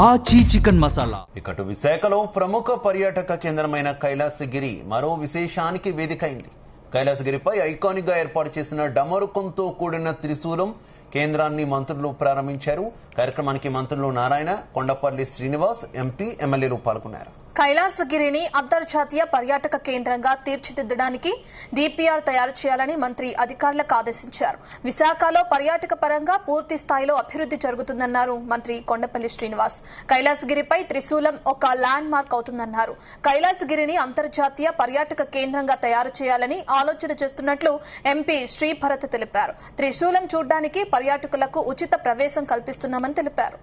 ఆచి చికెన్ మసాలా. ఇకటు విశాఖలో ప్రముఖ పర్యాటక కేంద్రమైన కైలాసగిరి మరో విశేషానికి వేదికైంది. కైలాసగిరిపై ఐకానిక్ గా ఏర్పాటు చేసిన డమరుకంతో కూడిన త్రిశూలం కేంద్రాన్ని మంత్రులు ప్రారంభించారు. కార్యక్రమానికి మంత్రులు నారాయణ, కొండపల్లి శ్రీనివాస్, ఎంపీ, ఎమ్మెల్యేలు పాల్గొన్నారు. కైలాసగిరిని అంతర్జాతీయ పర్యాటక కేంద్రంగా తీర్చిదిద్దడానికి డిపిఆర్ తయారు చేయాలని మంత్రి అధికారులకు ఆదేశించారు. విశాఖలో పర్యాటక పరంగా పూర్తి స్థాయిలో అభివృద్ది జరుగుతుందన్నారు మంత్రి కొండపల్లి శ్రీనివాస్. కైలాసగిరిపై త్రిశూలం ఒక ల్యాండ్ మార్క్ అవుతుందన్నారు. కైలాసగిరిని అంతర్జాతీయ పర్యాటక కేంద్రంగా తయారు చేయాలని ఆలోచన చేస్తున్నట్లు ఎంపీ శ్రీభరత్ తెలిపారు. త్రిశూలం చూడ్డానికి పర్యాటకులకు ఉచిత ప్రవేశం కల్పిస్తున్నామని తెలిపారు.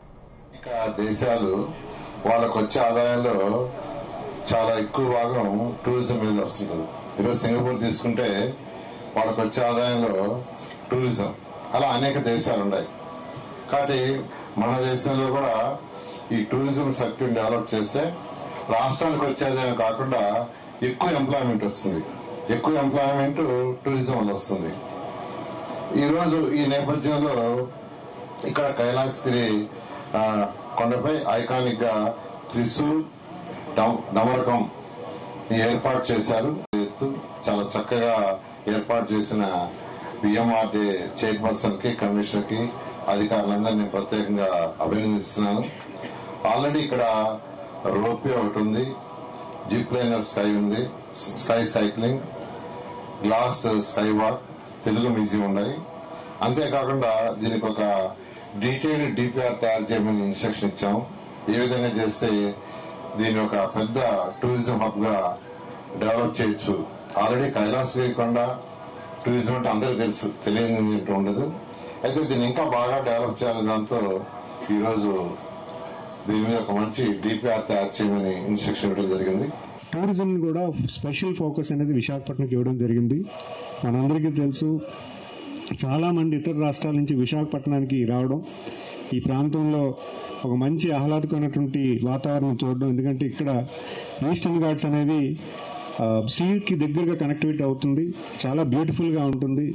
వాళ్ళకు వచ్చే ఆదాయంలో చాలా ఎక్కువ భాగం టూరిజం మీద వస్తుంటుంది. ఈరోజు సింగపూర్ తీసుకుంటే వాళ్ళకు వచ్చే ఆదాయంలో టూరిజం, అలా అనేక దేశాలు ఉన్నాయి. కాబట్టి మన దేశంలో కూడా ఈ టూరిజం సెక్టర్ డెవలప్ చేస్తే రాష్ట్రానికి వచ్చే ఆదాయం కాకుండా ఎక్కువ ఎంప్లాయ్మెంట్ వస్తుంది. ఎక్కువ ఎంప్లాయ్మెంట్ టూరిజం వల్ల వస్తుంది. ఈరోజు ఈ నేపథ్యంలో ఇక్కడ కైలాసగిరి కొండపై ఐకానిక్ గా త్రిశూల్ డమరకం ఏర్పాటు చేశారు. చాలా చక్కగా ఏర్పాటు చేసిన విఎంఆర్డీ చైర్పర్సన్ కి, కమిషనర్ కి, అధికారులందరినీ ప్రత్యేకంగా అభినందిస్తున్నాను. ఆల్రెడీ ఇక్కడ రోప్వే ఒకటి ఉంది, జిప్ లైనర్ స్కై ఉంది, sky cycling, glass sky walk, Telugu museum ఉన్నాయి. అంతేకాకుండా దీనికి ఒక డీటెయిల్డ్ డిపిఆర్ తయారు చేయమని ఇన్స్ట్రక్షన్ ఇచ్చాం. ఏ విధంగా చేస్తే దీని ఒక పెద్ద టూరిజం హబ్ గా డెవలప్ చేయొచ్చు. ఆల్రెడీ కైలాసగిరి కొండ టూరిజం అంటే అందరికీ తెలుసు, తెలియని ఉండదు. అయితే దీన్ని ఇంకా బాగా డెవలప్ చేయాలని దాంతో ఈరోజు దీని మీద ఒక మంచి డిపిఆర్ తయారు చేయమని ఇన్స్ట్రక్షన్ ఇవ్వడం జరిగింది. టూరిజం కూడా స్పెషల్ ఫోకస్ అనేది విశాఖపట్నంకి ఇవ్వడం జరిగింది. మనందరికీ తెలుసు, చాలా మంది ఇతర రాష్ట్రాల నుంచి విశాఖపట్నానికి రావడం, ఈ ప్రాంతంలో ఒక మంచి ఆహ్లాదకరమైనటువంటి వాతావరణం చూడడం. ఎందుకంటే ఇక్కడ ఈస్టర్న్ ఘాట్స్ అనేవి సీకి దగ్గరగా కనెక్టివిటీ అవుతుంది, చాలా బ్యూటిఫుల్గా ఉంటుంది.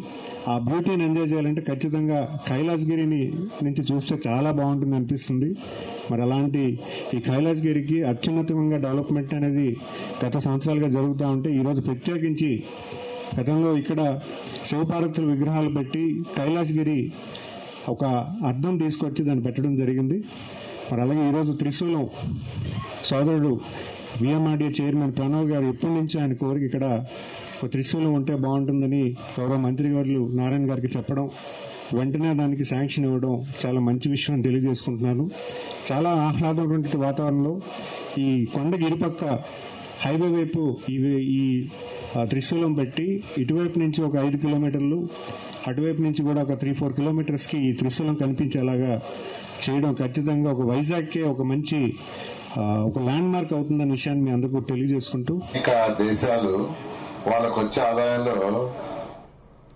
ఆ బ్యూటీని ఎంజాయ్ చేయాలంటే ఖచ్చితంగా కైలాసగిరిని నుంచి చూస్తే చాలా బాగుంటుంది అనిపిస్తుంది. మరి అలాంటి ఈ కైలాసగిరికి అత్యున్నతంగా డెవలప్మెంట్ అనేది గత సంవత్సరాలుగా జరుగుతూ ఉంటే ఈరోజు ప్రత్యేకించి గతంలో ఇక్కడ శివపార్వతుల విగ్రహాలు పెట్టి కైలాసగిరి ఒక అర్థం తీసుకొచ్చి దాన్ని పెట్టడం జరిగింది. మరి అలాగే ఈరోజు త్రిశూలం సోదరుడు విఎంఆర్డీ చైర్మన్ ప్రణవ్ గారు ఎప్పటి నుంచి ఆయన కోరిక ఇక్కడ ఒక త్రిశూలం ఉంటే బాగుంటుందని గౌరవ మంత్రి గారు నారాయణ గారికి చెప్పడం, వెంటనే దానికి శాంక్షన్ ఇవ్వడం చాలా మంచి విషయం తెలియజేసుకుంటున్నాను. చాలా ఆహ్లాదమైనటువంటి వాతావరణంలో ఈ కొండకి ఇరుపక్క హైవే వైపు ఈ త్రిశూలం పెట్టి ఇటువైపు నుంచి ఒక 5 కిలోమీటర్లు, అటువైపు నుంచి కూడా ఒక 3-4 కిలోమీటర్స్కి ఈ త్రిశూలం కనిపించేలాగా చేయడం ఖచ్చితంగా ఒక వైజాగ్కే ఒక మంచి ఒక ల్యాండ్ మార్క్ అవుతుందన్న విషయాన్ని మీ అందరికీ తెలియజేసుకుంటూ, ఇక దేశాలు వాళ్ళకు వచ్చే ఆదాయంలో